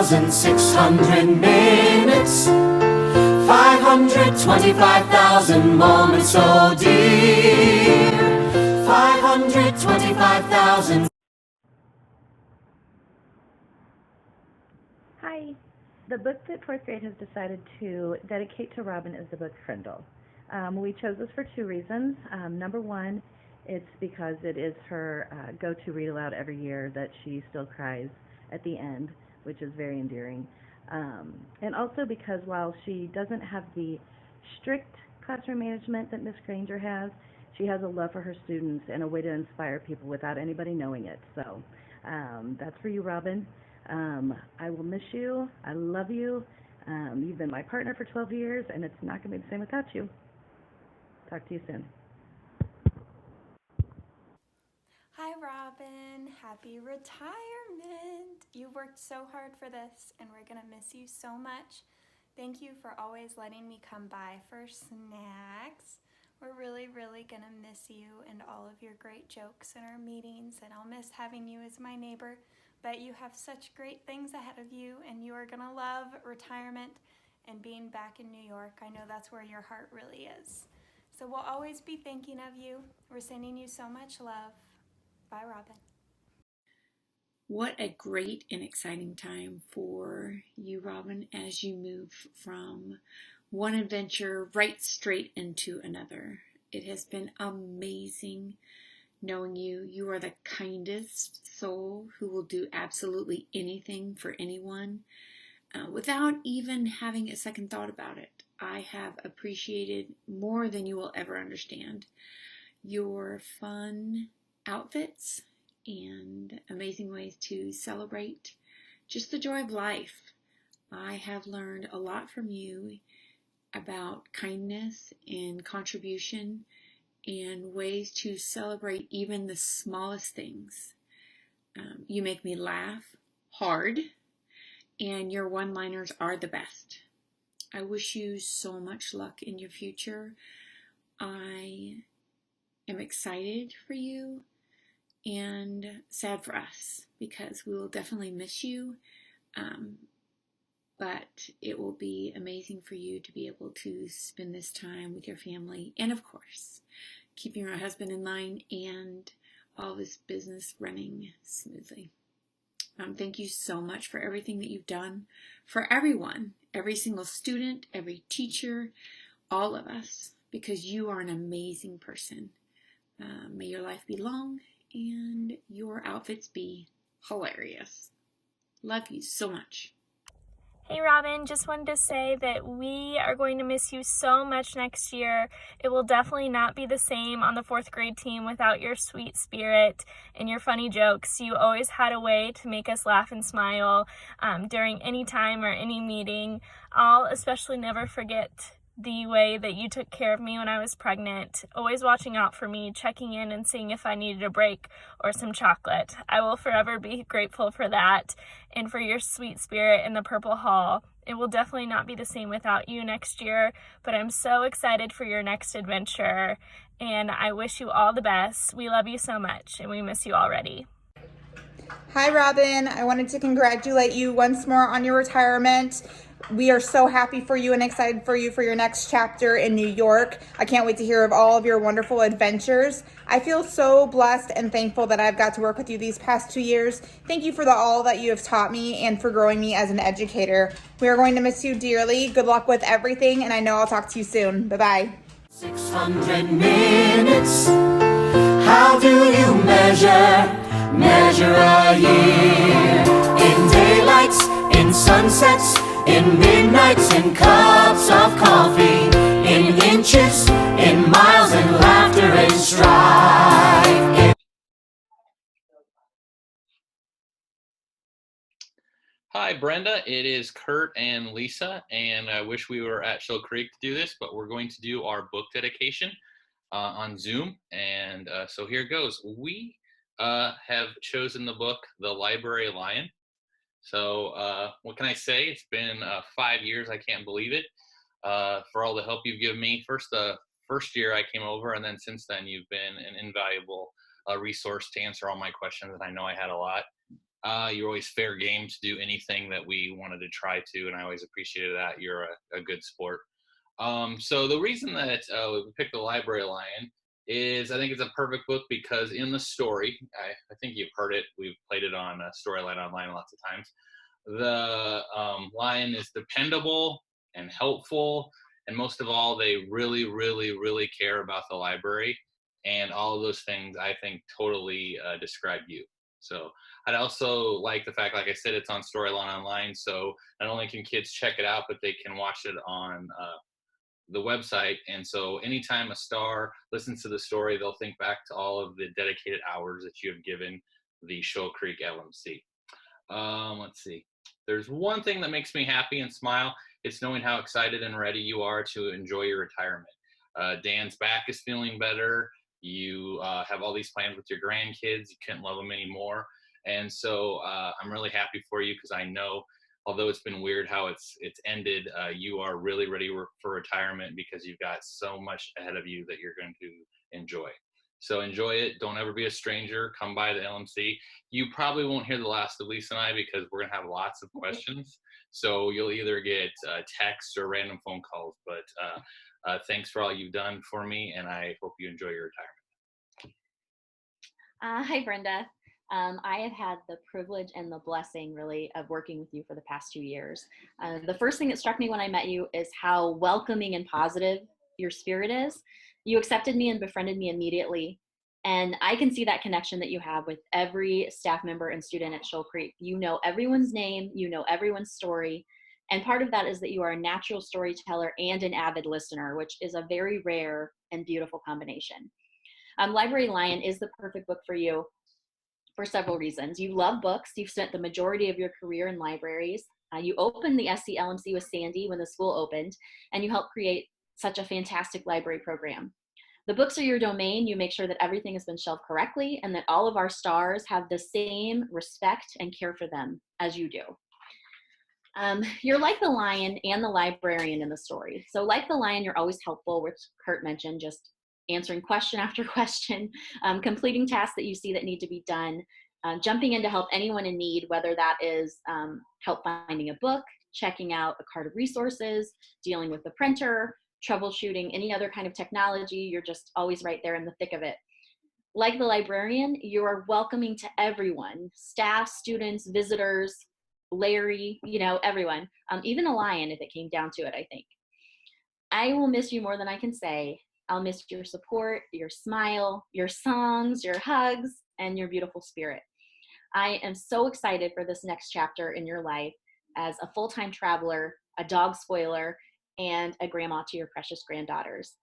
5,600 minutes, 525,000 moments, oh dear, 525,000. Hi. The book that fourth grade has decided to dedicate to Robin is the book Frindle. We chose this for two reasons. Number one, it's because it is her go-to read aloud every year that she still cries at the end, which is very endearing. And also because while she doesn't have the strict classroom management that Miss Granger has, she has a love for her students and a way to inspire people without anybody knowing it. So that's for you, Robin. I will miss you. I love you. You've been my partner for 12 years, and it's not going to be the same without you. Talk to you soon. Hi, Robin. Happy retirement. You worked so hard for this, and we're going to miss you so much. Thank you for always letting me come by for snacks. We're really, really going to miss you and all of your great jokes in our meetings, and I'll miss having you as my neighbor. But you have such great things ahead of you, and you are going to love retirement and being back in New York. I know that's where your heart really is. So we'll always be thinking of you. We're sending you so much love. Bye, Robin. What a great and exciting time for you, Robin, as you move from one adventure right straight into another. It has been amazing knowing you. You are the kindest soul who will do absolutely anything for anyone without even having a second thought about it. I have appreciated more than you will ever understand your fun outfits and amazing ways to celebrate just the joy of life. I have learned a lot from you about kindness and contribution and ways to celebrate even the smallest things. You make me laugh hard, and your one-liners are the best. I wish you so much luck in your future. I am excited for you and sad for us because we will definitely miss you. But it will be amazing for you to be able to spend this time with your family and, of course, keeping your husband in line and all this business running smoothly. Thank you so much for everything that you've done for everyone, every single student, every teacher, all of us, because you are an amazing person. May your life be long and your outfits be hilarious. Love you so much. Hey Robin, just wanted to say that we are going to miss you so much next year. It will definitely not be the same on the fourth grade team without your sweet spirit and your funny jokes. You always had a way to make us laugh and smile during any time or any meeting. I'll especially never forget the way that you took care of me when I was pregnant, always watching out for me, checking in and seeing if I needed a break or some chocolate. I will forever be grateful for that and for your sweet spirit in the Purple Hall. It will definitely not be the same without you next year, but I'm so excited for your next adventure, and I wish you all the best. We love you so much, and we miss you already. Hi, Robin. I wanted to congratulate you once more on your retirement. We are so happy for you and excited for you for your next chapter in New York. I can't wait to hear of all of your wonderful adventures. I feel so blessed and thankful that I've got to work with you these past 2 years. Thank you for all that you have taught me and for growing me as an educator. We are going to miss you dearly. Good luck with everything, and I know I'll talk to you soon. Bye-bye. 600 minutes, how do you measure a year? In daylights, in sunsets, in midnights, in cups of coffee, in inches, in miles, in laughter and strife. Hi, Brenda. It is Kurt and Lisa, and I wish we were at Shoal Creek to do this, but we're going to do our book dedication on Zoom, and so here goes. We have chosen the book, The Library Lion. So what can I say? It's been 5 years. I can't believe it. For all the help you've given me. First year I came over, and then since then you've been an invaluable resource to answer all my questions, and I know I had a lot. You're always fair game to do anything that we wanted to try to, and I always appreciated that. You're a good sport. So the reason that we picked The Library Lion is I think it's a perfect book because in the story, I think you've heard it. We've played it on Storyline Online lots of times. The lion is dependable and helpful, and most of all, they really, really, really care about the library. And all of those things, I think, totally describe you. So I'd also like the fact, like I said, it's on Storyline Online. So not only can kids check it out, but they can watch it on the website. And so anytime a star listens to the story, they'll think back to all of the dedicated hours that you have given the Shoal Creek LMC. Let's see. There's one thing that makes me happy and smile. It's knowing how excited and ready you are to enjoy your retirement. Dan's back is feeling better. You have all these plans with your grandkids. You can't love them anymore. And so I'm really happy for you because I know, although it's been weird how it's ended, you are really ready for retirement because you've got so much ahead of you that you're going to enjoy. So enjoy it. Don't ever be a stranger. Come by the LMC. You probably won't hear the last of Lisa and I because we're going to have lots of questions. So you'll either get text or random phone calls. But thanks for all you've done for me, and I hope you enjoy your retirement. Hi, Brenda. I have had the privilege and the blessing, really, of working with you for the past 2 years. The first thing that struck me when I met you is how welcoming and positive your spirit is. You accepted me and befriended me immediately. And I can see that connection that you have with every staff member and student at Shoal Creek. You know everyone's name, you know everyone's story. And part of that is that you are a natural storyteller and an avid listener, which is a very rare and beautiful combination. Library Lion is the perfect book for you for several reasons. You love books. You've spent the majority of your career in libraries. You opened the SCLMC with Sandy when the school opened, and you helped create such a fantastic library program. The books are your domain. You make sure that everything has been shelved correctly and that all of our stars have the same respect and care for them as you do. You're like the lion and the librarian in the story. So like the lion, you're always helpful, which Kurt mentioned, just answering question after question, completing tasks that you see that need to be done, jumping in to help anyone in need, whether that is help finding a book, checking out a cart of resources, dealing with the printer, troubleshooting any other kind of technology. You're just always right there in the thick of it. Like the librarian, you are welcoming to everyone, staff, students, visitors, Larry, you know, everyone, even a lion if it came down to it, I think. I will miss you more than I can say. I'll miss your support, your smile, your songs, your hugs, and your beautiful spirit. I am so excited for this next chapter in your life as a full-time traveler, a dog spoiler, and a grandma to your precious granddaughters.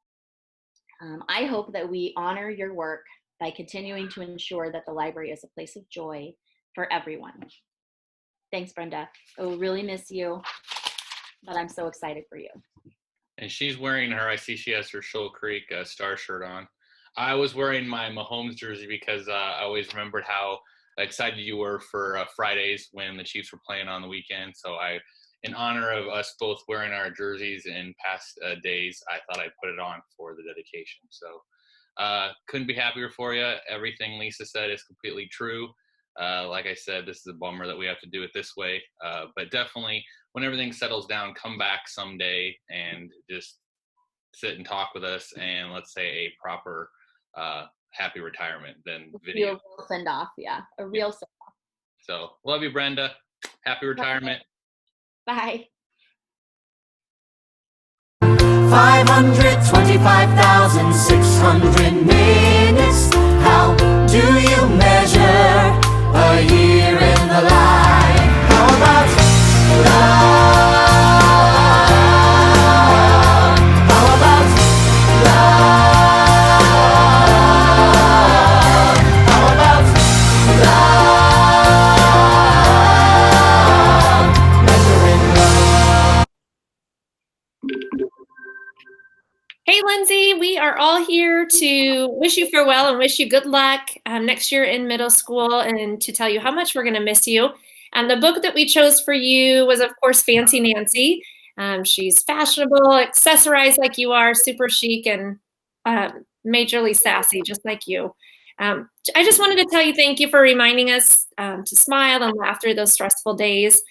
I hope that we honor your work by continuing to ensure that the library is a place of joy for everyone. Thanks, Brenda. I will really miss you, but I'm so excited for you. And she's wearing I see she has her Shoal Creek star shirt on. I was wearing my Mahomes jersey because I always remembered how excited you were for Fridays when the Chiefs were playing on the weekend. So in honor of us both wearing our jerseys in past days, I thought I'd put it on for the dedication. So couldn't be happier for you. Everything Lisa said is completely true. Like I said, this is a bummer that we have to do it this way, but definitely when everything settles down, come back someday and just sit and talk with us and let's say a proper happy retirement than video. Real send off, yeah, a real send off. So love you, Brenda. Happy retirement. Bye. 525,600 minutes. How do you measure a year in the life? How about love? How about love? How about love? Measuring love. Hey, Lindsay, we are all here to wish you farewell and wish you good luck next year in middle school and to tell you how much we're going to miss you. And the book that we chose for you was, of course, Fancy Nancy. She's fashionable, accessorized like you are, super chic, and majorly sassy, just like you. I just wanted to tell you thank you for reminding us to smile and laugh through those stressful days.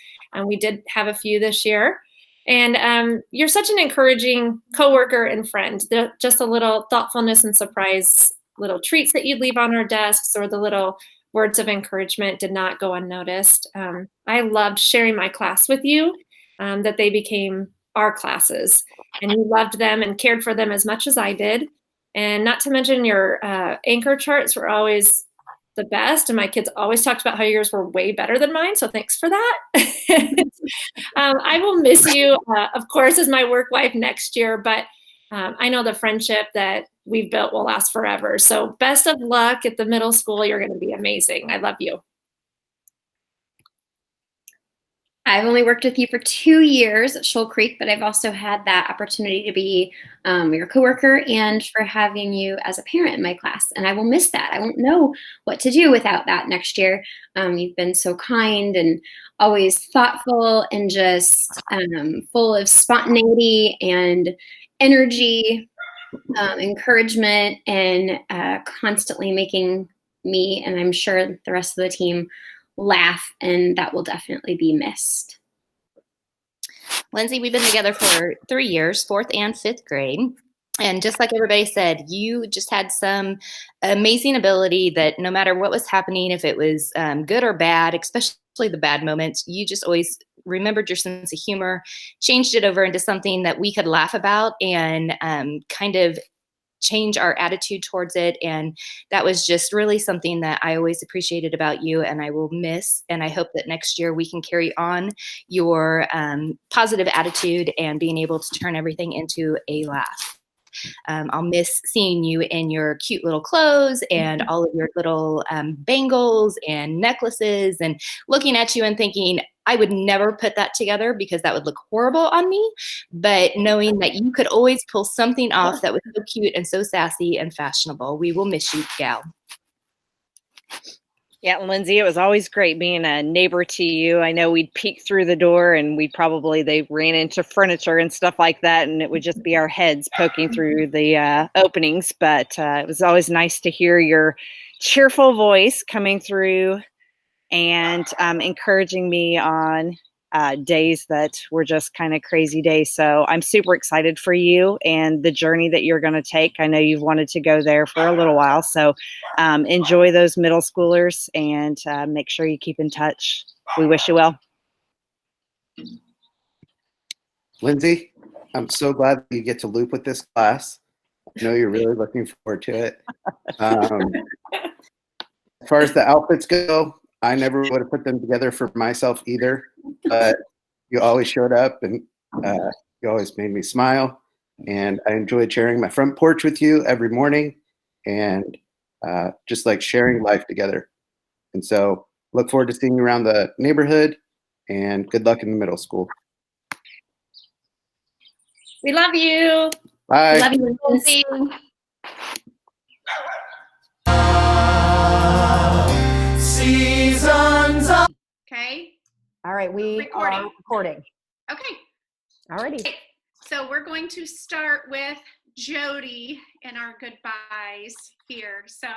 We did have a few this year. And you're such an encouraging coworker and friend. Just a little thoughtfulness and surprise, little treats that you'd leave on our desks, or the little words of encouragement did not go unnoticed. I loved sharing my class with you, that they became our classes, and you loved them and cared for them as much as I did. And not to mention your anchor charts were always the best, and my kids always talked about how yours were way better than mine, so thanks for that. I will miss you, of course, as my work wife next year, but I know the friendship that we've built will last forever. So best of luck at the middle school. You're going to be amazing. I love you. I've only worked with you for 2 years at Shoal Creek, but I've also had that opportunity to be your coworker and for having you as a parent in my class. And I will miss that. I won't know what to do without that next year. You've been so kind and always thoughtful and just full of spontaneity and energy, encouragement, and constantly making me, and I'm sure the rest of the team, laugh, and that will definitely be missed. Lindsay, we've been together for 3 years, 4th and 5th grade. And just like everybody said, you just had some amazing ability that no matter what was happening, if it was good or bad, especially the bad moments, you just always remembered your sense of humor, changed it over into something that we could laugh about and kind of change our attitude towards it. And that was just really something that I always appreciated about you, and I will miss. And I hope that next year we can carry on your positive attitude and being able to turn everything into a laugh. I'll miss seeing you in your cute little clothes and all of your little bangles and necklaces, and looking at you and thinking, I would never put that together because that would look horrible on me. But knowing that you could always pull something off that was so cute and so sassy and fashionable, we will miss you, gal. Yeah, Lindsay, it was always great being a neighbor to you. I know we'd peek through the door and they ran into furniture and stuff like that, and it would just be our heads poking through the openings. But it was always nice to hear your cheerful voice coming through and encouraging me on days that were just kind of crazy days. So I'm super excited for you and the journey that you're going to take. I know you've wanted to go there for a little while. So enjoy those middle schoolers and make sure you keep in touch. We wish you well. Lindsay, I'm so glad that you get to loop with this class. I know you're really looking forward to it. As far as the outfits go, I never would have put them together for myself either, but you always showed up and you always made me smile. And I enjoyed sharing my front porch with you every morning and just like sharing life together. And so look forward to seeing you around the neighborhood, and good luck in the middle school. We love you. Bye. We love you, Lindsay. Seasons of Okay. All right, we are recording. Okay. Alrighty. Okay. So we're going to start with Jody and our goodbyes here. So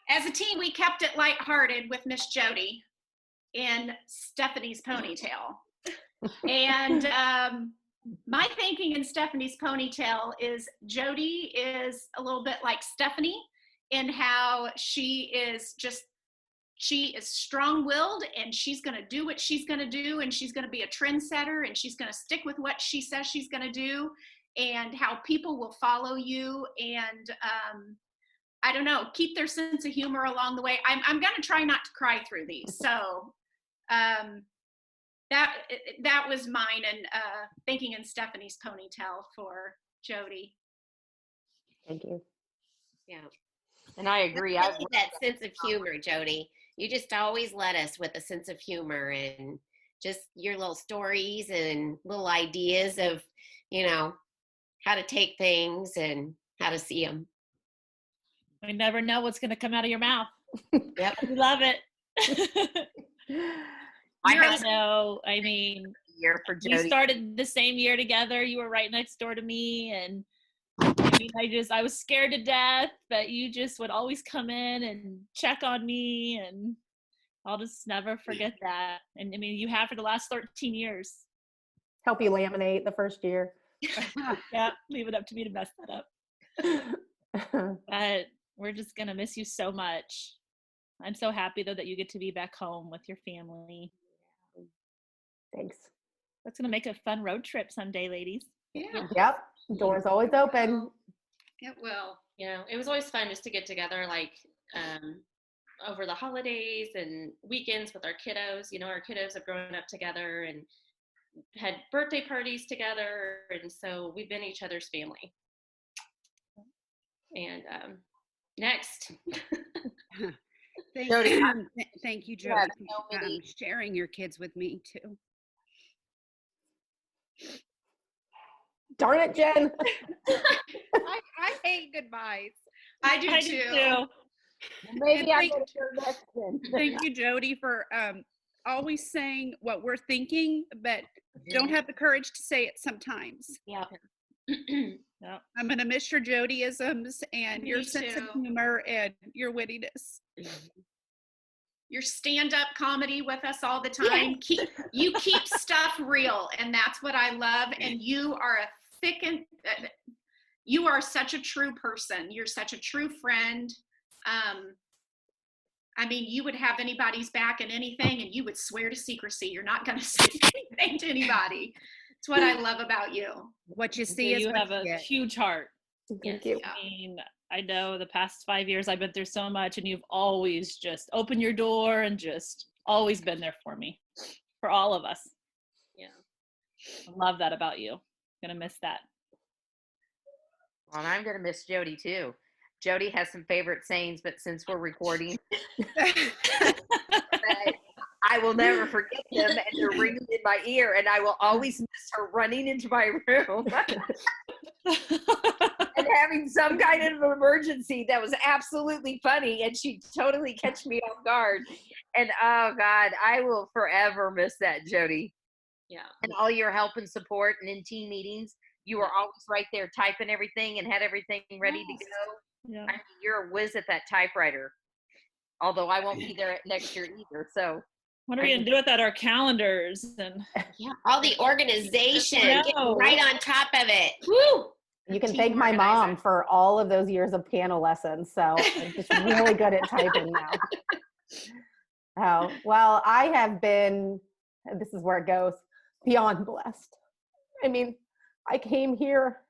as a team, we kept it lighthearted with Miss Jody in Stephanie's ponytail. And my thinking in Stephanie's ponytail is Jody is a little bit like Stephanie in how she is strong-willed, and she's going to do what she's going to do, and she's going to be a trendsetter, and she's going to stick with what she says she's going to do, and how people will follow you, and I don't know, keep their sense of humor along the way. I'm going to try not to cry through these. So that was mine, and thinking in Stephanie's ponytail for Jody. Thank you. Yeah. And I agree. I like that sense of humor, Jody. You just always let us with a sense of humor and just your little stories and little ideas of, how to take things and how to see them. We never know what's going to come out of your mouth. Yep. We love it. I know. I mean, year for Jody. we started the same year together. You were right next door to me, and I mean, I was scared to death, but you just would always come in and check on me, and I'll just never forget that. And I mean, you have for the last 13 years. Help you laminate the first year. Yeah, leave it up to me to mess that up. But we're just gonna miss you so much. I'm so happy though that you get to be back home with your family. Thanks. That's gonna make a fun road trip someday, ladies. Yeah. Yep. Door's always open. It will. It was always fun just to get together, like over the holidays and weekends with our kiddos. Our kiddos have grown up together and had birthday parties together, and so we've been each other's family. And next. Thank you, Yeah, Jody, for sharing your kids with me too. Darn it, Jen. I hate goodbyes. I do too. Maybe I'm thank, going to turn next then. thank you, Jody, for always saying what we're thinking, but don't have the courage to say it sometimes. Yeah. I'm going to miss your Jodyisms and Me your sense of too. humor and your wittiness. Your stand-up comedy with us all the time. You keep stuff real, and that's what I love. And you are you are such a true person. You're such a true friend. I mean, you would have anybody's back in anything, and you would swear to secrecy. You're not going to say anything to anybody. It's what I love about you. What you see is you what have you a get. huge heart. Thank you. I mean, I know the past 5 years I've been through so much, and you've always just opened your door and just always been there for me, for all of us. Yeah. I love that about you. Gonna miss that. Well, and I'm going to miss Jody too. Jody has some favorite sayings, but since we're recording, I will never forget them, and they're ringing in my ear, and I will always miss her running into my room and having some kind of emergency that was absolutely funny, and she'd totally catch me off guard. And oh God, I will forever miss that, Jody. Yeah. And all your help and support, and in team meetings, you were always right there typing everything and had everything ready to go. Yeah. I mean, you're a whiz at that typewriter. Although I won't be there next year either. So What are we gonna do without our calendars and All the organization, I get know. right on top of it. Woo! You can thank my mom for all of those years of piano lessons. So I'm just really good at typing now. Oh, well, I have been, and this is where it goes, beyond blessed. I mean, I came here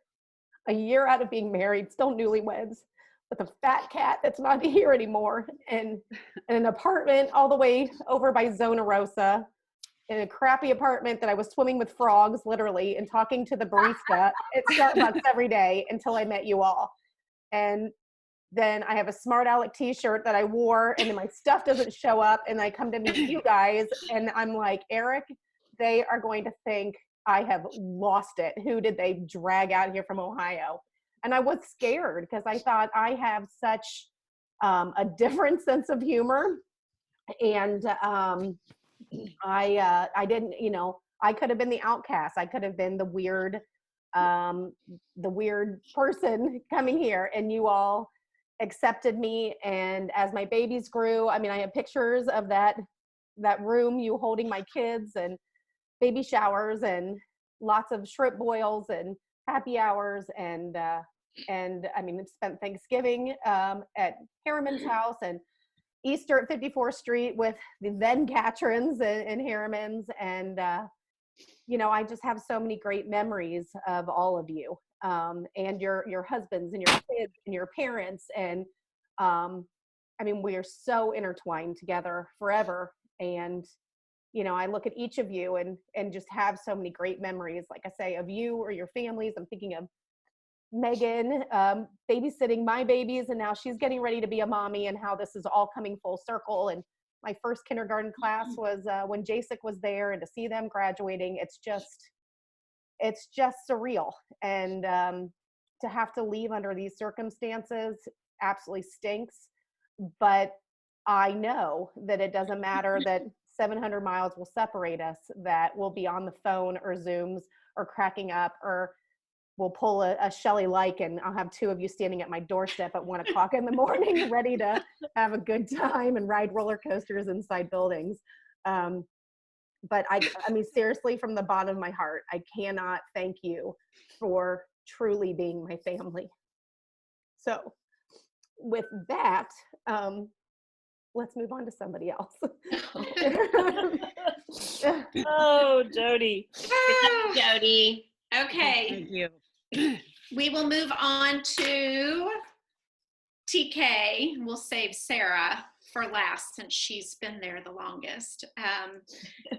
a year out of being married, still newlyweds, with a fat cat that's not here anymore, and an apartment all the way over by Zona Rosa, in a crappy apartment that I was swimming with frogs, literally, and talking to the barista at Starbucks every day until I met you all. And then I have a Smart Alec t-shirt that I wore, and then my stuff doesn't show up, and I come to meet you guys, and I'm like, Eric, they are going to think I have lost it. Who did they drag out here from Ohio? And I was scared because I thought I have such a different sense of humor. And I didn't, I could have been the outcast. I could have been the weird person coming here, and you all accepted me. And as my babies grew, I mean, I have pictures of that room, you holding my kids, and baby showers, and lots of shrimp boils and happy hours, and I mean, spent Thanksgiving at Harriman's house, and Easter at 54th Street with the then Catrins and Harriman's, and I just have so many great memories of all of you, and your husbands and your kids and your parents, and I mean, we are so intertwined together forever. And I look at each of you and just have so many great memories, like I say, of you or your families. I'm thinking of Megan babysitting my babies, and now she's getting ready to be a mommy, and how this is all coming full circle. And my first kindergarten class was when Jasek was there, and to see them graduating, it's just surreal. And to have to leave under these circumstances absolutely stinks. But I know that it doesn't matter that 700 miles will separate us, that we'll be on the phone or Zooms or cracking up or we'll pull a Shelley like, and I'll have two of you standing at my doorstep at 1 o'clock in the morning, ready to have a good time and ride roller coasters inside buildings. But I mean, seriously, from the bottom of my heart, I cannot thank you for truly being my family. So with that, let's move on to somebody else. Oh, Jody. Oh, Jody. Okay. Thank you. We will move on to TK. We'll save Sarah for last since she's been there the longest.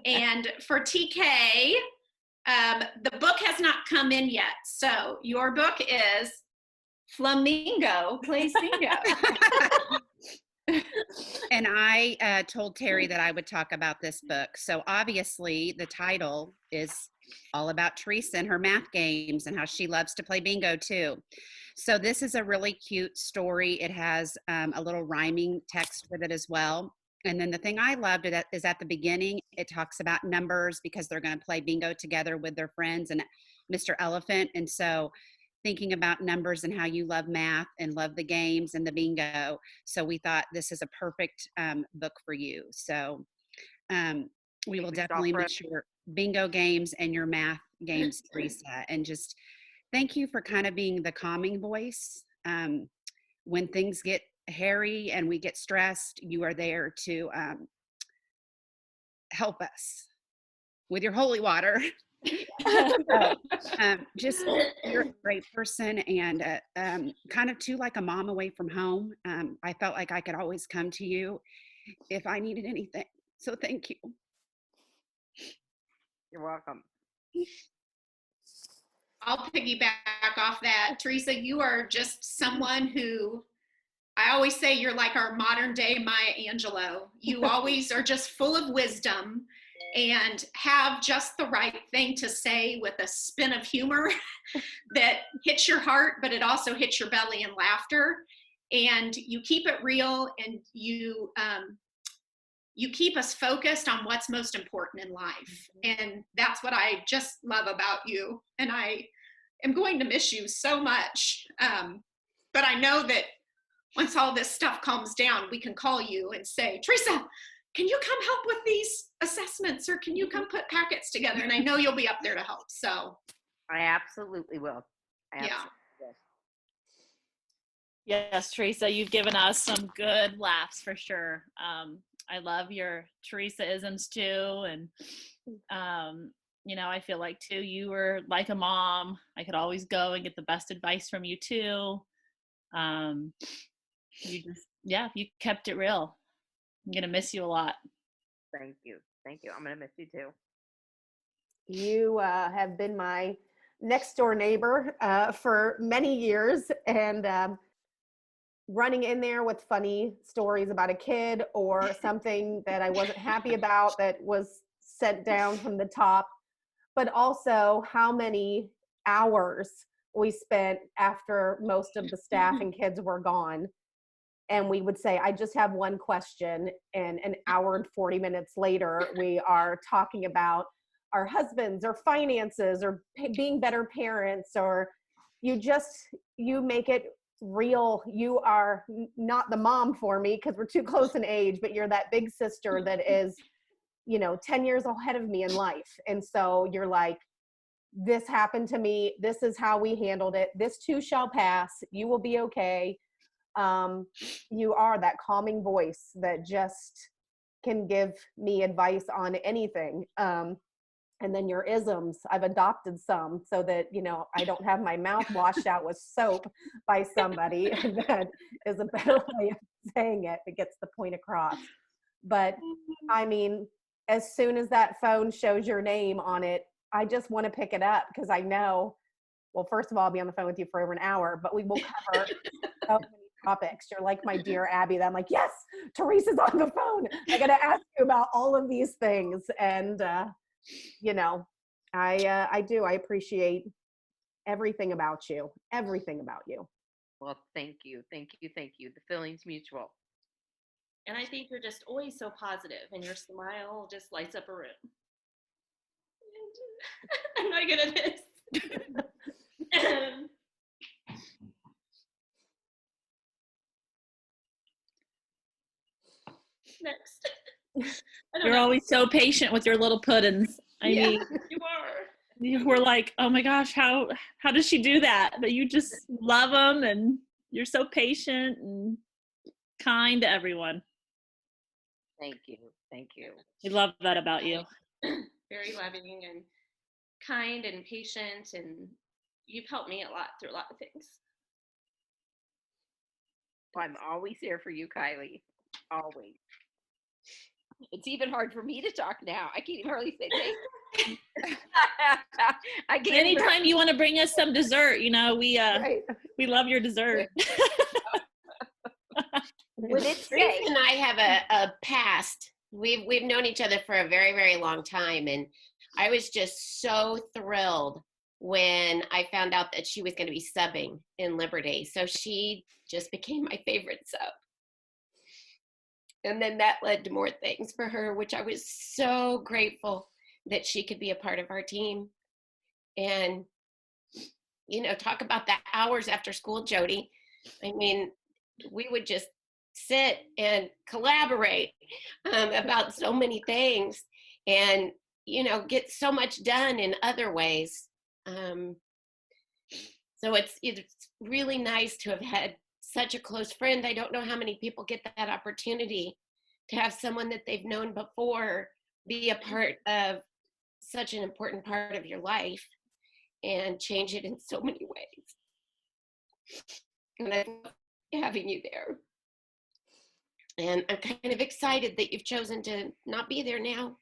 And for TK, the book has not come in yet. So your book is Flamingo Plays Bingo. And I told Terry that I would talk about this book. So obviously the title is all about Teresa and her math games and how she loves to play bingo too. So this is a really cute story. It has a little rhyming text with it as well. And then the thing I loved is at the beginning, it talks about numbers because they're going to play bingo together with their friends and Mr. Elephant. And so thinking about numbers and how you love math and love the games and the bingo. So we thought this is a perfect book for you. So we will definitely make sure bingo games and your math games, Teresa. And just thank you for kind of being the calming voice. When things get hairy and we get stressed, you are there to help us with your holy water. Just you're a great person and kind of too like a mom away from home. I felt like I could always come to you if I needed anything. So thank you. You're welcome. I'll piggyback off that. Teresa, you are just someone who, I always say you're like our modern day Maya Angelou. You always are just full of wisdom and have just the right thing to say with a spin of humor that hits your heart, but it also hits your belly in laughter. And you keep it real, and you keep us focused on what's most important in life. And that's what I just love about you. And I am going to miss you so much. But I know that once all this stuff calms down, we can call you and say, Teresa, can you come help with these assessments, or can you come put packets together? And I know you'll be up there to help. So I absolutely will. Yes, Teresa, you've given us some good laughs for sure. I love your Teresa-isms too. And, I feel like too, you were like a mom. I could always go and get the best advice from you too. You kept it real. I'm going to miss you a lot. Thank you. Thank you. I'm going to miss you too. You have been my next door neighbor for many years, and running in there with funny stories about a kid or something that I wasn't happy about that was sent down from the top, but also how many hours we spent after most of the staff and kids were gone. And we would say, I just have one question. And an hour and 40 minutes later, we are talking about our husbands or finances or being better parents, or you make it real. You are not the mom for me because we're too close in age, but you're that big sister that is, 10 years ahead of me in life. And so you're like, this happened to me. This is how we handled it. This too shall pass. You will be okay. You are that calming voice that just can give me advice on anything. And then your isms, I've adopted some so that, I don't have my mouth washed out with soap by somebody. That is a better way of saying it. It gets the point across. But I mean, as soon as that phone shows your name on it, I just want to pick it up because I know, well, first of all, I'll be on the phone with you for over an hour, but we will cover so many topics. You're like my dear Abby that I'm like, yes, Teresa's on the phone. I got to ask you about all of these things. And, I do. I appreciate everything about you. Everything about you. Well, thank you. Thank you. Thank you. The feeling's mutual. And I think you're just always so positive, and your smile just lights up a room. I'm not good at this. Next. I don't You're know. always so patient with your little puddins. I Yeah, mean, you are. we're like, oh my gosh, how does she do that? But you just love them, and you're so patient and kind to everyone. Thank you. Thank you. We love that about you. Very loving and kind and patient, and you've helped me a lot through a lot of things. I'm always here for you, Kylie. Always. It's even hard for me to talk now. I can't even hardly say thank you. I can't Anytime you want to bring us some dessert, we love your dessert. When it's Teresa and I have a past. We've known each other for a very, very long time, and I was just so thrilled when I found out that she was going to be subbing in Liberty. So she just became my favorite sub. And then that led to more things for her, which I was so grateful that she could be a part of our team. And, talk about the hours after school, Jody. I mean, we would just sit and collaborate about so many things and, get so much done in other ways. So it's really nice to have had such a close friend. I don't know how many people get that opportunity to have someone that they've known before be a part of such an important part of your life and change it in so many ways. And I love having you there. And I'm kind of excited that you've chosen to not be there now,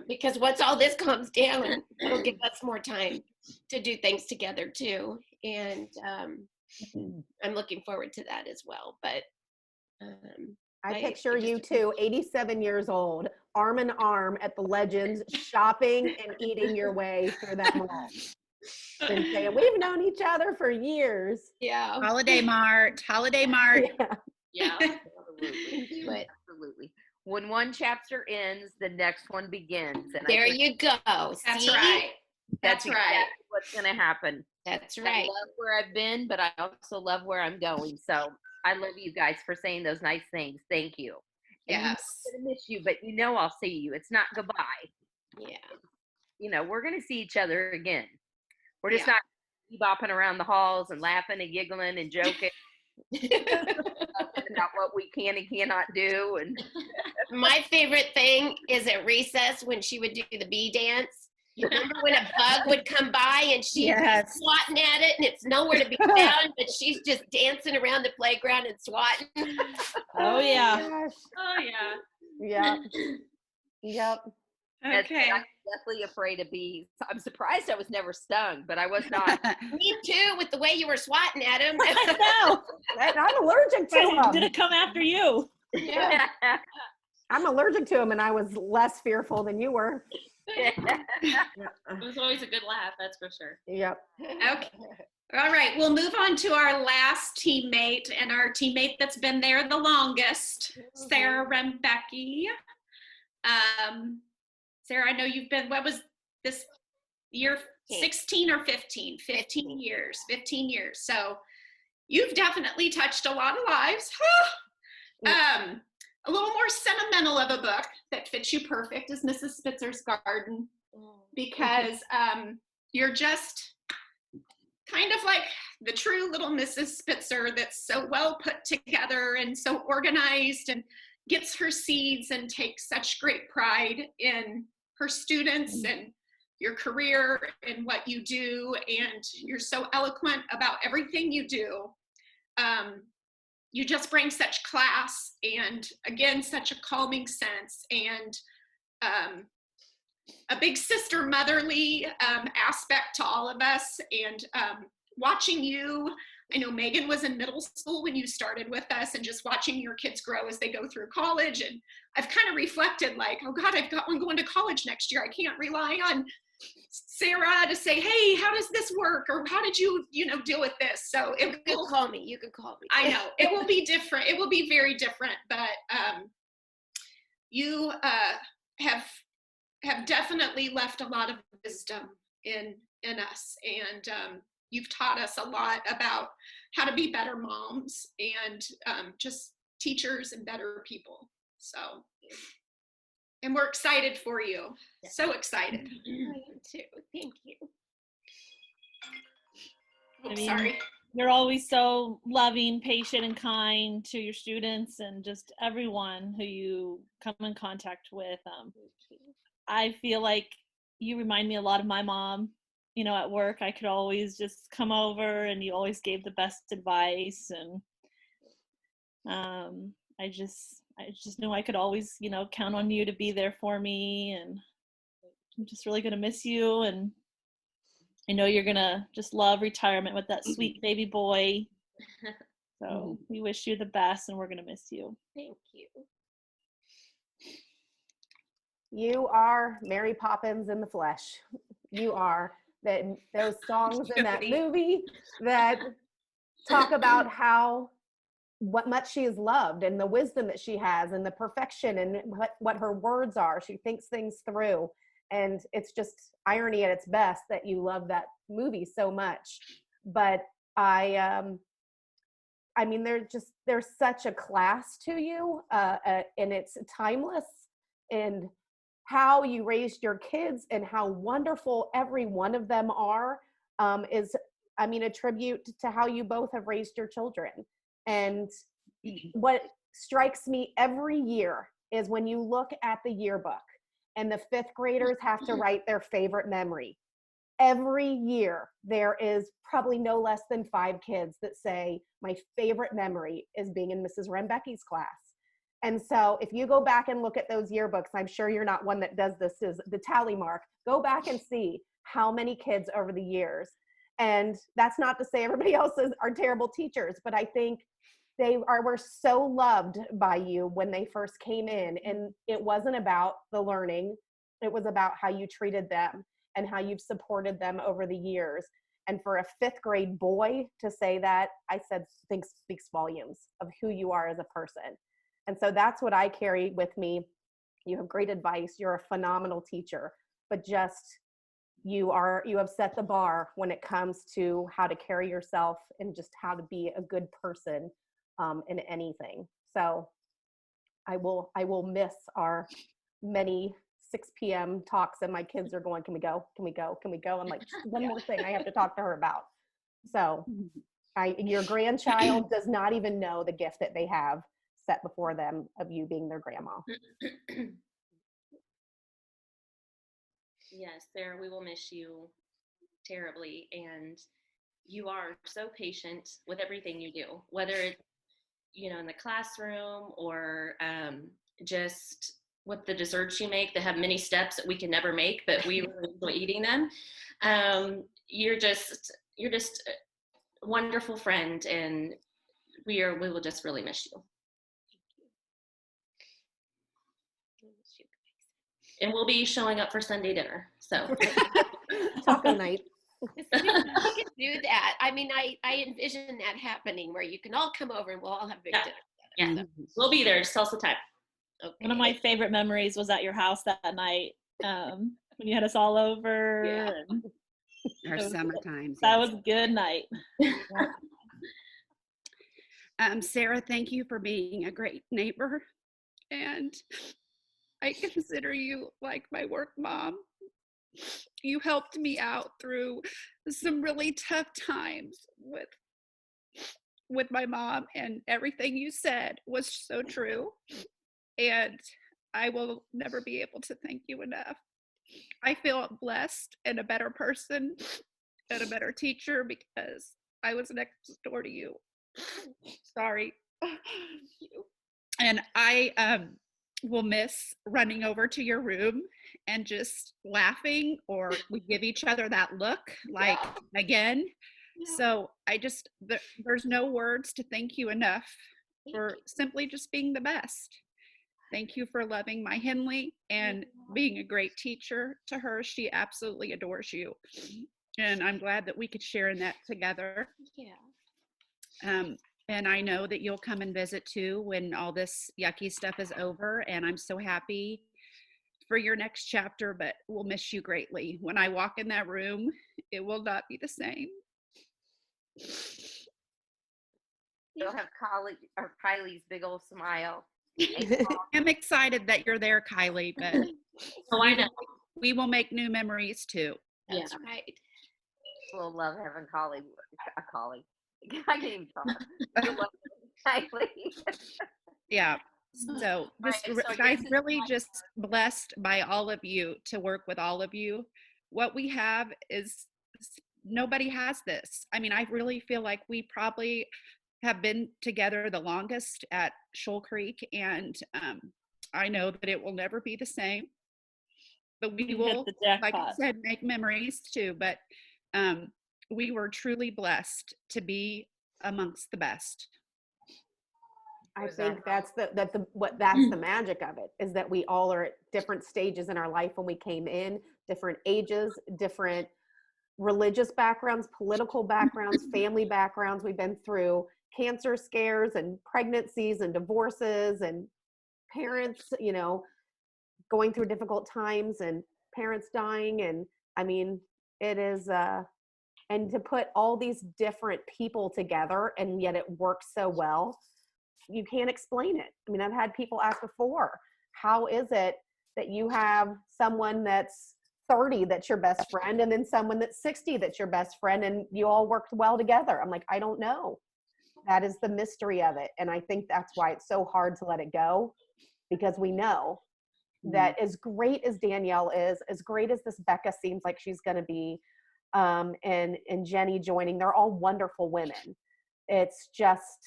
because once all this calms down, it'll give us more time to do things together too. And I'm looking forward to that as well. But I picture you two, 87 years old, arm in arm at the Legends, shopping and eating your way through that mall. And saying, we've known each other for years. Yeah. Holiday Mart. Yeah. Absolutely. Absolutely. When one chapter ends, the next one begins. And there you go. That's See? right. That's right. exactly what's going to happen. That's I right. love where I've been, but I also love where I'm going. So I love you guys for saying those nice things. Thank you. And Yes. I'm going to miss you, but I'll see you. It's not goodbye. Yeah. We're going to see each other again. We're just Yeah. not bopping around the halls and laughing and giggling and joking about what we can and cannot do. And My favorite thing is at recess when she would do the bee dance. Remember when a bug would come by and she'd be swatting at it and it's nowhere to be found, but she's just dancing around the playground and swatting. Oh yeah. Gosh. Oh yeah. Yep. Yep. Okay. I'm definitely afraid of bees. I'm surprised I was never stung, but I was not. Me too, with the way you were swatting at him. No. And I'm allergic to them. Did it come after you? Yeah. I'm allergic to them, and I was less fearful than you were. It was always a good laugh, that's for sure. Yep. Okay. All right, we'll move on to our last teammate and our teammate that's been there the longest, Sarah Rembecki. Sarah, I know you've been, what was this year, 16 or 15? 15 years, 15 years. So you've definitely touched a lot of lives. A little more sentimental of a book that fits you perfect is Mrs. Spitzer's Garden, because you're just kind of like the true little Mrs. Spitzer that's so well put together and so organized and gets her seeds and takes such great pride in her students and your career and what you do, and you're so eloquent about everything you do. You just bring such class and, again, such a calming sense and a big sister motherly aspect to all of us. And watching you, I know Megan was in middle school when you started with us, and just watching your kids grow as they go through college. And I've kind of reflected like, oh God, I've got one going to college next year. I can't rely on Sarah to say, hey, how does this work? Or how did you deal with this? So you can call me. You can call me. I know it will be different. It will be very different, but you have definitely left a lot of wisdom in us. And you've taught us a lot about how to be better moms and just teachers and better people. So, and we're excited for you. So excited. I am too. Thank you. I mean, sorry. You're always so loving, patient, and kind to your students and just everyone who you come in contact with. I feel like you remind me a lot of my mom. You know, at work, I could always just come over and you always gave the best advice. And I just knew I could always, you know, count on you to be there for me. And I'm just really going to miss you. And I know you're going to just love retirement with that sweet baby boy. So we wish you the best and we're going to miss you. Thank you. You are Mary Poppins in the flesh. You are. That those songs in that movie that talk about what much she is loved and the wisdom that she has and the perfection and what her words are. She thinks things through. And it's just irony at its best that you love that movie so much. But I mean, there's such a class to you, and it's timeless. And how you raised your kids and how wonderful every one of them are is, I mean, a tribute to how you both have raised your children. And what strikes me every year is when you look at the yearbook and the fifth graders have to write their favorite memory. Every year, there is probably no less than 5 kids that say, my favorite memory is being in Mrs. Rembecki's class. And so if you go back and look at those yearbooks, I'm sure you're not one that does this, is the tally mark. Go back and see how many kids over the years. And that's not to say everybody else are terrible teachers, but I think were so loved by you when they first came in. And it wasn't about the learning. It was about how you treated them and how you've supported them over the years. And for a 5th grade boy to say that, I think speaks volumes of who you are as a person. And so that's what I carry with me. You have great advice. You're a phenomenal teacher, but just you have set the bar when it comes to how to carry yourself and just how to be a good person in anything. So I will miss our many 6 p.m. talks, and my kids are going, can we go? Can we go? Can we go? I'm like, one more thing I have to talk to her about. So your grandchild does not even know the gift that they have set before them of you being their grandma. Yes, Sarah, we will miss you terribly. And you are so patient with everything you do, whether it's, you know, in the classroom or just with the desserts you make that have many steps that we can never make, but we really enjoy eating them. You're just a wonderful friend, and we will just really miss you. And we'll be showing up for Sunday dinner. So taco night. You can do that. I mean, I envision that happening where you can all come over and we'll all have big dinner. Yeah, we'll be there. Just tell us the time. Okay. One of my favorite memories was at your house that night when you had us all over. Yeah. And Our summer times. That was a good night. Sarah, thank you for being a great neighbor. And I consider you like my work mom. You helped me out through some really tough times with my mom, and everything you said was so true. And I will never be able to thank you enough. I feel blessed and a better person and a better teacher because I was next door to you. Sorry. And I will miss running over to your room and just laughing, or we give each other that look like again. So there's no words to thank you enough for simply just being the best. Thank you for loving my Henley and being a great teacher to her. She absolutely adores you. And I'm glad that we could share in that together. Yeah. And I know that you'll come and visit too when all this yucky stuff is over. And I'm so happy for your next chapter, but we'll miss you greatly. When I walk in that room, it will not be the same. You'll have Kylie's big old smile. I'm excited that you're there, Kylie, but Oh, I know. we will make new memories too. That's right. We'll love having Kylie. I can't even talk. We'll love having Kylie. Yeah. So just, Right, so I guys, guess it's really just blessed by all of you to work with all of you. What we have is nobody has this. I mean, I really feel like we probably have been together the longest at Shoal Creek, and I know that it will never be the same. But we You hit will, the like I jackpot. said, make memories too. But we were truly blessed to be amongst the best. I think that's the magic of it, is that we all are at different stages in our life when we came in, different ages, different religious backgrounds, political backgrounds, family backgrounds. We've been through cancer scares and pregnancies and divorces and parents, going through difficult times and parents dying. And I mean, it is, and to put all these different people together and yet it works so well, you can't explain it. I mean, I've had people ask before, how is it that you have someone that's 30 that's your best friend and then someone that's 60 that's your best friend and you all worked well together? I'm like, I don't know. That is the mystery of it. And I think that's why it's so hard to let it go, because we know that as great as Danielle is, as great as this Becca seems like she's going to be, and Jenny joining, they're all wonderful women. It's just,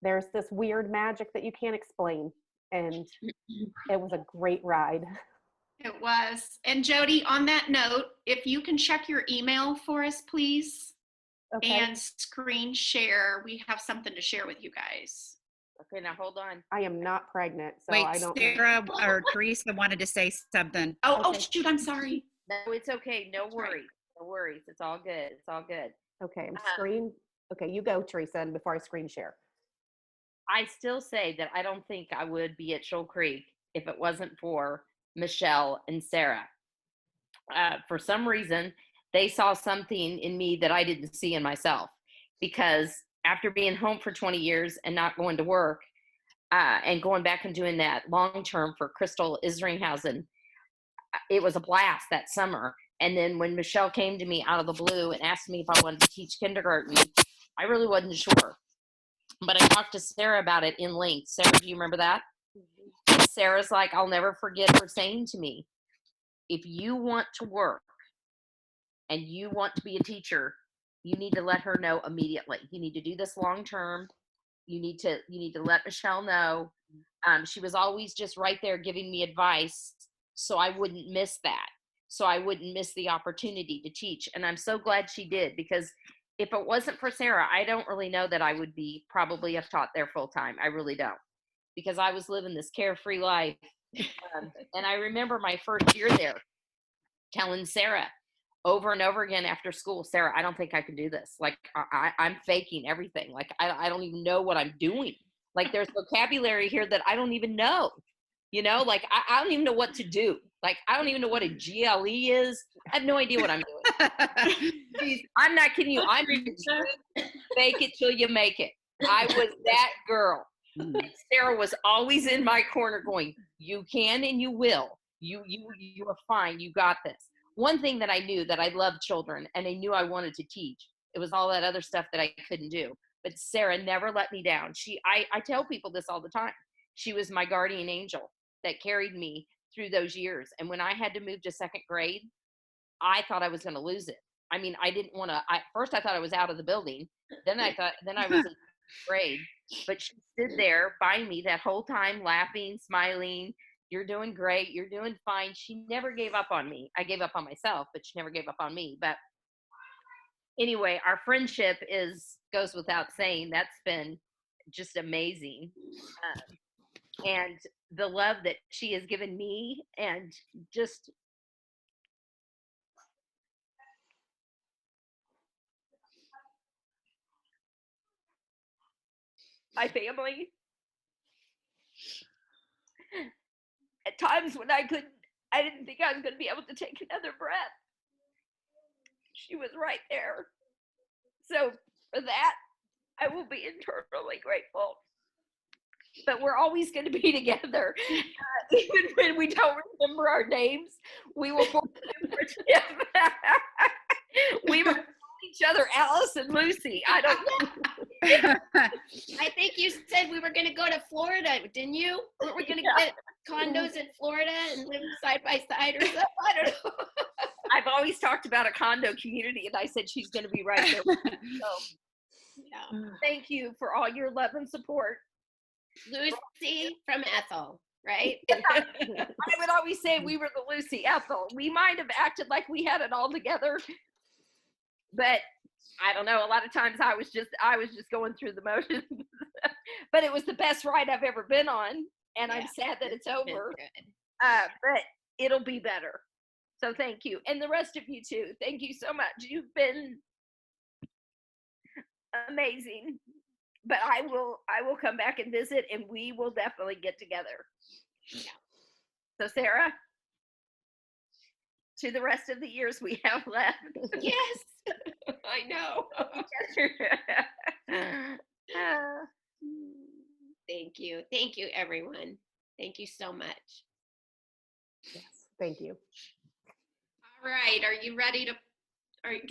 there's this weird magic that you can't explain. And it was a great ride. It was. And Jody, on that note, if you can check your email for us, please, and screen share, we have something to share with you guys. Okay, now hold on. I am not pregnant, so Wait, I don't. Sarah or Teresa wanted to say something. Oh, shoot, I'm sorry. No, it's okay. No worries. No worries. It's all good. It's all good. Okay, okay, you go, Teresa, and before I screen share. I still say that I don't think I would be at Shoal Creek if it wasn't for Michelle and Sarah. For some reason, they saw something in me that I didn't see in myself, because after being home for 20 years and not going to work, and going back and doing that long term for Crystal Isringhausen, it was a blast that summer. And then when Michelle came to me out of the blue and asked me if I wanted to teach kindergarten, I really wasn't sure. But I talked to Sarah about it in length. Sarah, do you remember that? And Sarah's like, I'll never forget her saying to me, if you want to work and you want to be a teacher, you need to let her know immediately. You need to do this long term. You need to let Michelle know. She was always just right there giving me advice, so I wouldn't miss that. So I wouldn't miss the opportunity to teach. And I'm so glad she did, because if it wasn't for Sarah, I don't really know that I would be probably have taught there full time. I really don't, because I was living this carefree life. And I remember my first year there telling Sarah over and over again after school, Sarah, I don't think I can do this. Like I'm faking everything. Like I don't even know what I'm doing. Like there's vocabulary here that I don't even know. Like I don't even know what to do. Like I don't even know what a GLE is. I have no idea what I'm doing. I'm not kidding you. I'm fake it till you make it. I was that girl. Sarah was always in my corner going, you can and you will. You are fine. You got this. One thing that I knew, that I loved children and I knew I wanted to teach. It was all that other stuff that I couldn't do. But Sarah never let me down. I tell people this all the time. She was my guardian angel that carried me through those years. And when I had to move to second grade, I thought I was going to lose it. I mean, I didn't want to. First, I thought I was out of the building. Then I was in grade. But she stood there by me that whole time, laughing, smiling. You're doing great. You're doing fine. She never gave up on me. I gave up on myself, but she never gave up on me. But anyway, our friendship goes without saying. That's been just amazing. And the love that she has given me, and just my family. At times when I didn't think I was going to be able to take another breath, she was right there. So for that, I will be eternally grateful. But we're always going to be together. Even when we don't remember our names, we will forgive. We will call each other Alice and Lucy. I don't know. I think you said we were going to go to Florida, didn't you? Weren't we going to get condos in Florida and live side by side or something? I don't know. I've always talked about a condo community, and I said she's going to be right there. So, yeah. Thank you for all your love and support. Lucy from Ethel, right? I would always say we were the Lucy Ethel. We might have acted like we had it all together, but I don't know. A lot of times I was just going through the motions. But it was the best ride I've ever been on, and I'm sad that it's over. But it'll be better. So thank you, and the rest of you too. Thank you so much. You've been amazing. But I will come back and visit, and we will definitely get together. Yeah. So Sarah, to the rest of the years we have left. Yes, I know. Thank you, everyone. Thank you so much. Yes, thank you. All right, are you ready to?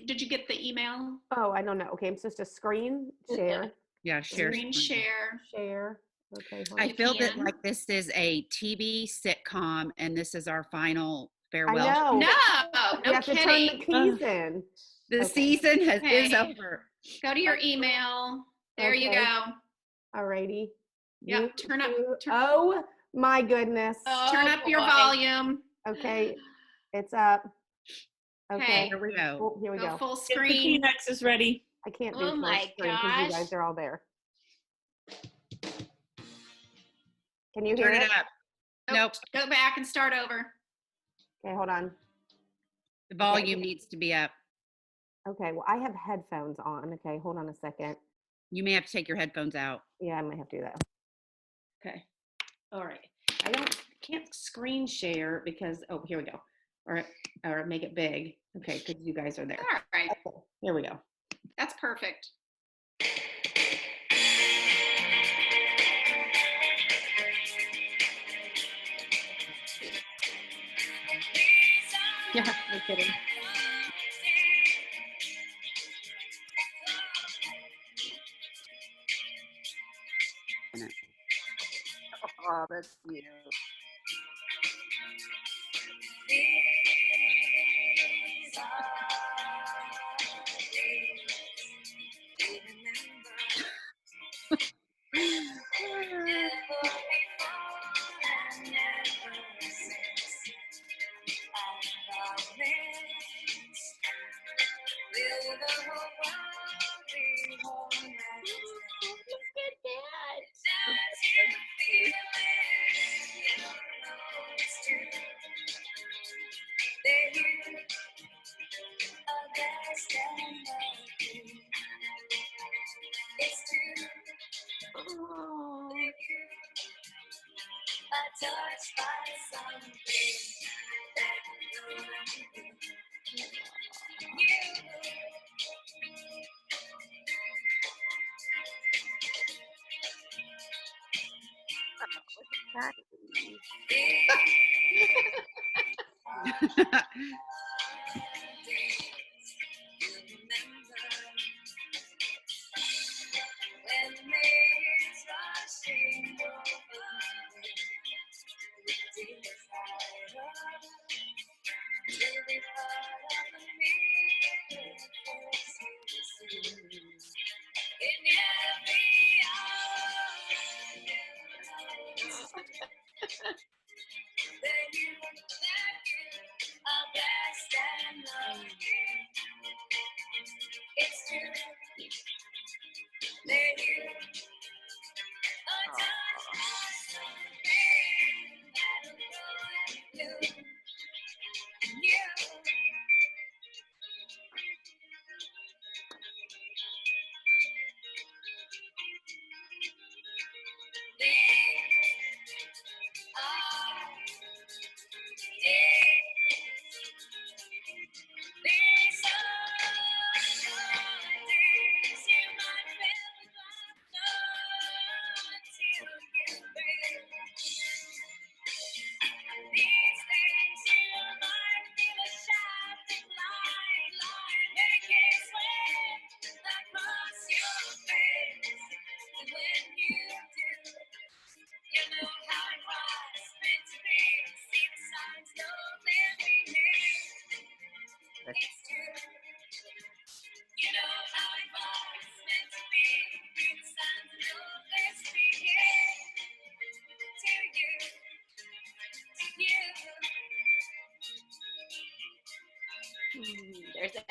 Did you get the email? Oh, I don't know. Okay, I'm supposed to screen share. Yeah, share. Screen share. Share. Okay. hold I on. feel that like this is a TV sitcom, and this is our final farewell. I know. No, We no have to turn the kidding. keys in. The Okay. season is Okay. over. Go to your email. There you Okay. go. Alrighty. Yep. Turn up. Oh my goodness. Turn up your volume. Okay. It's up. Okay. Here we go. Oh, here we go. Full Get the screen. Kleenex is ready. I can't do Oh full my screen because gosh. you guys are all there. Can you hear Turn it? it up. Nope. Go back and start over. Okay, hold on. The volume needs to be up. Okay, well, I have headphones on. Okay, hold on a second. You may have to take your headphones out. Yeah, I might have to do that. Okay. All right. Can't screen share because, oh, here we go. Or make it big. Okay, because you guys are there. All right. Here we go. That's perfect. Yeah, no kidding. Oh, that's cute. Touched by something that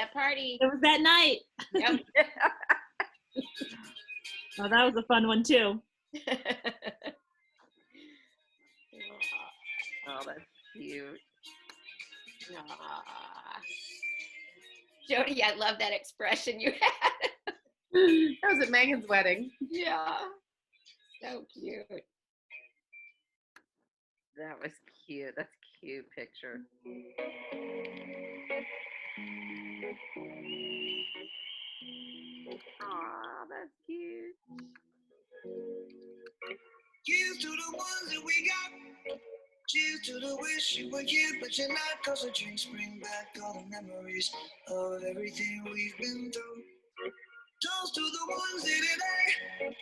That party. It was that night. Yep. Oh, that was a fun one too. Oh, that's cute. Aw. Jody, I love that expression you had. That was at Megan's wedding. Yeah. So cute. That was cute. That's a cute picture. Aw, that's cute. Cheers to the ones that we got. Cheers to the wish you were here, but you're not. Cause the drinks bring back all the memories of everything we've been through. Toast to the ones that today.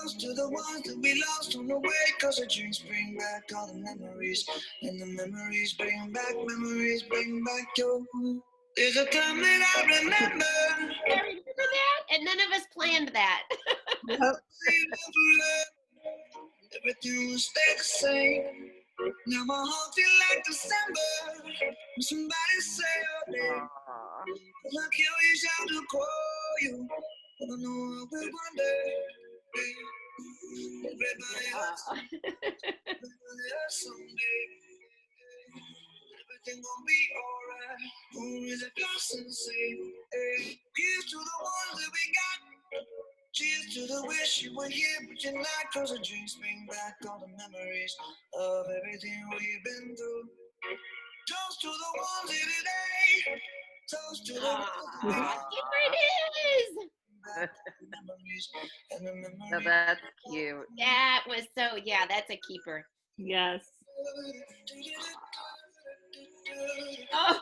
Toast to the ones that we lost on the way. Cause the drinks bring back all the memories. And the memories bring back your. There's a time that I remember. I remember that, and none of us planned that. Everything will stay the same. Now my heart feel like December. When somebody say your name. Cause I can't reach out to call you. But I know I will one day. Everybody hurts. Everybody hurts someday. Everything gon' be alright. Who is a glass and say, hey. Here's to the ones that we got. Cheers to the wish you were here, but you're not. Cause the drinks bring back all the memories of everything we've been through. Toast to the ones here today. Toast to the ones that Here it is. No, that's cute. That was so, yeah, that's a keeper. Yes. Oh.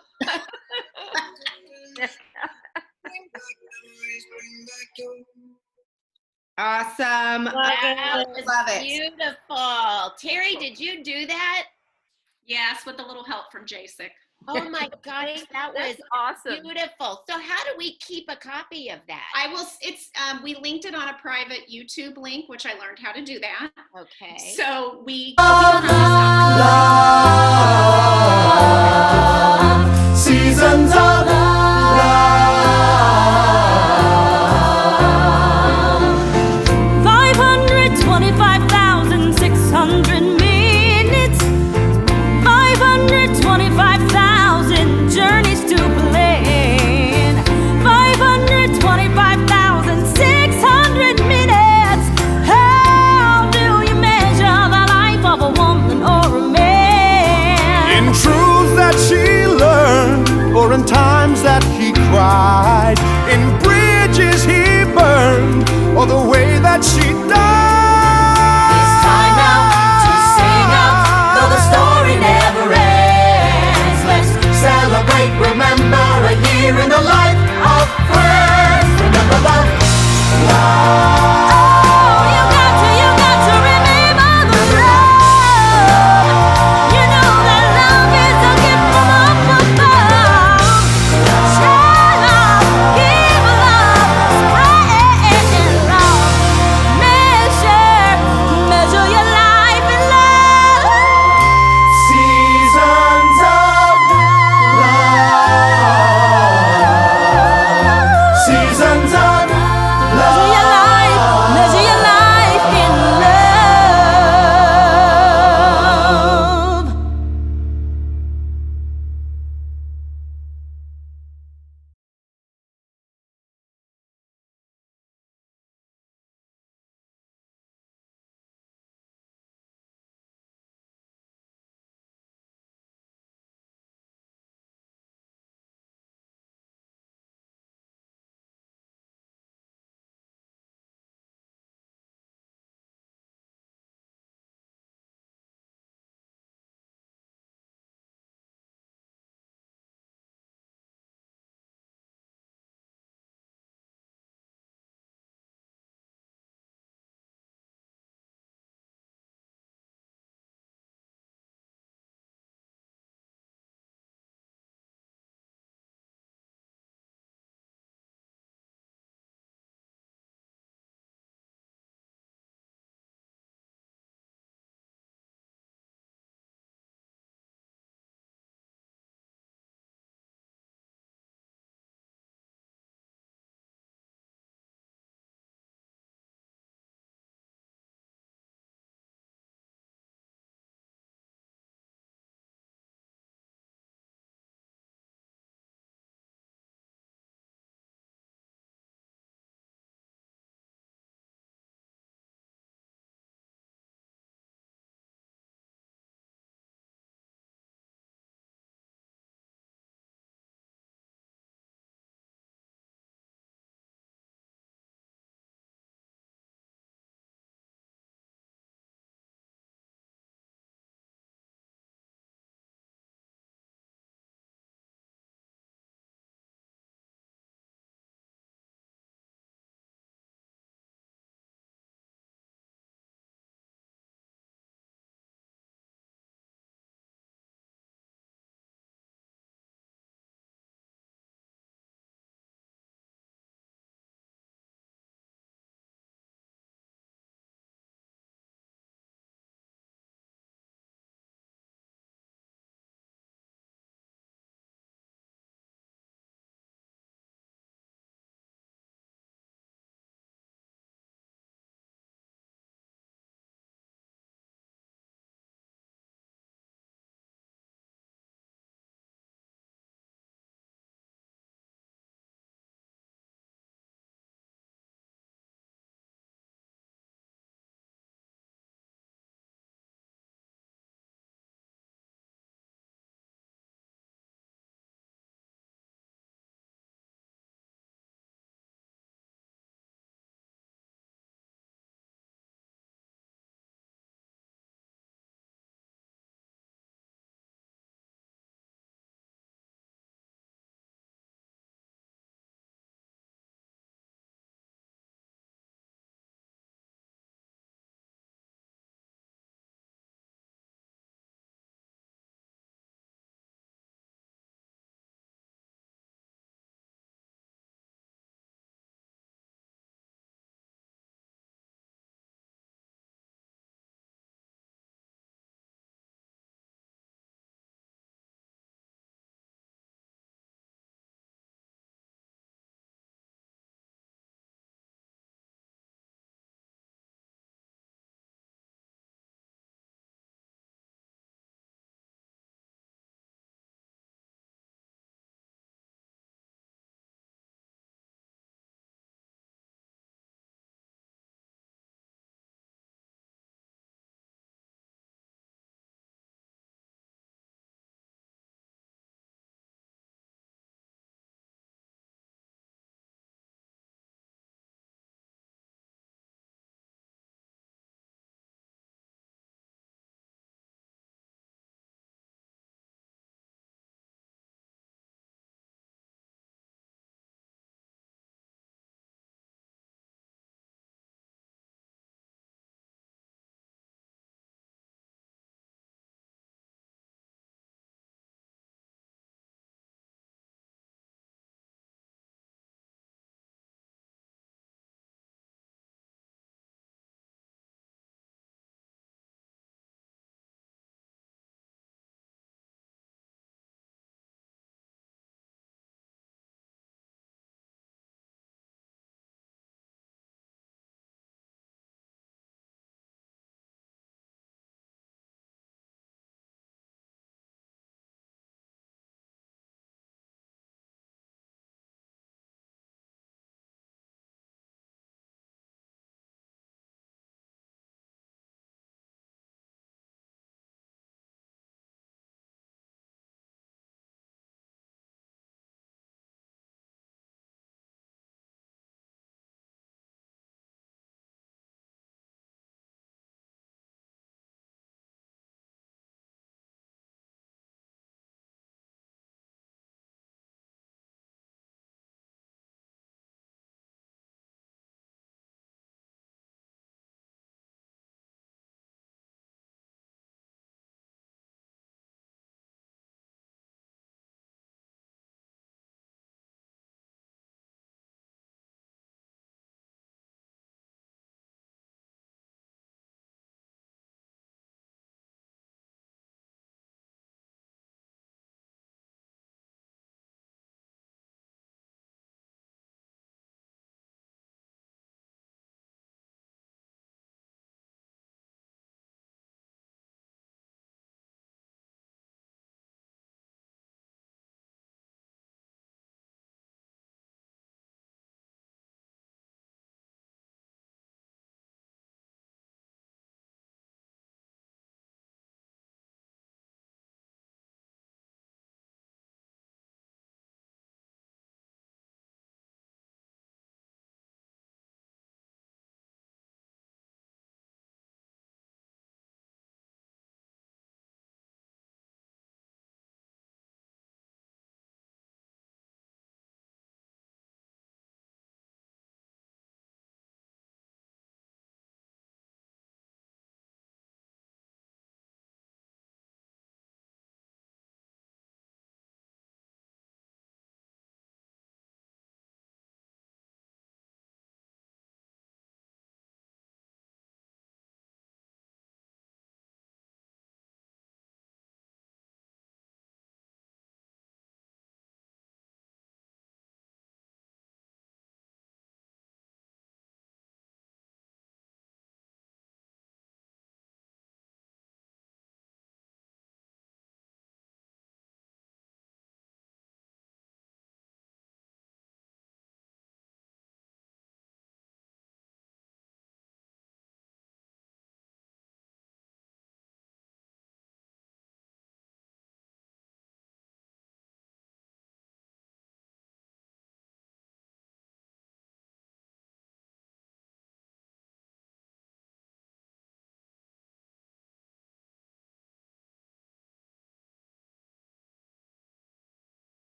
Awesome. That was Love it. beautiful. Terry, did you do that? Yes, with a little help from Jasek. Oh my gosh, that was That's awesome. beautiful. So how do we keep a copy of that? I will. It's we linked it on a private YouTube link, which I learned how to do that. Okay. So we. Seasons of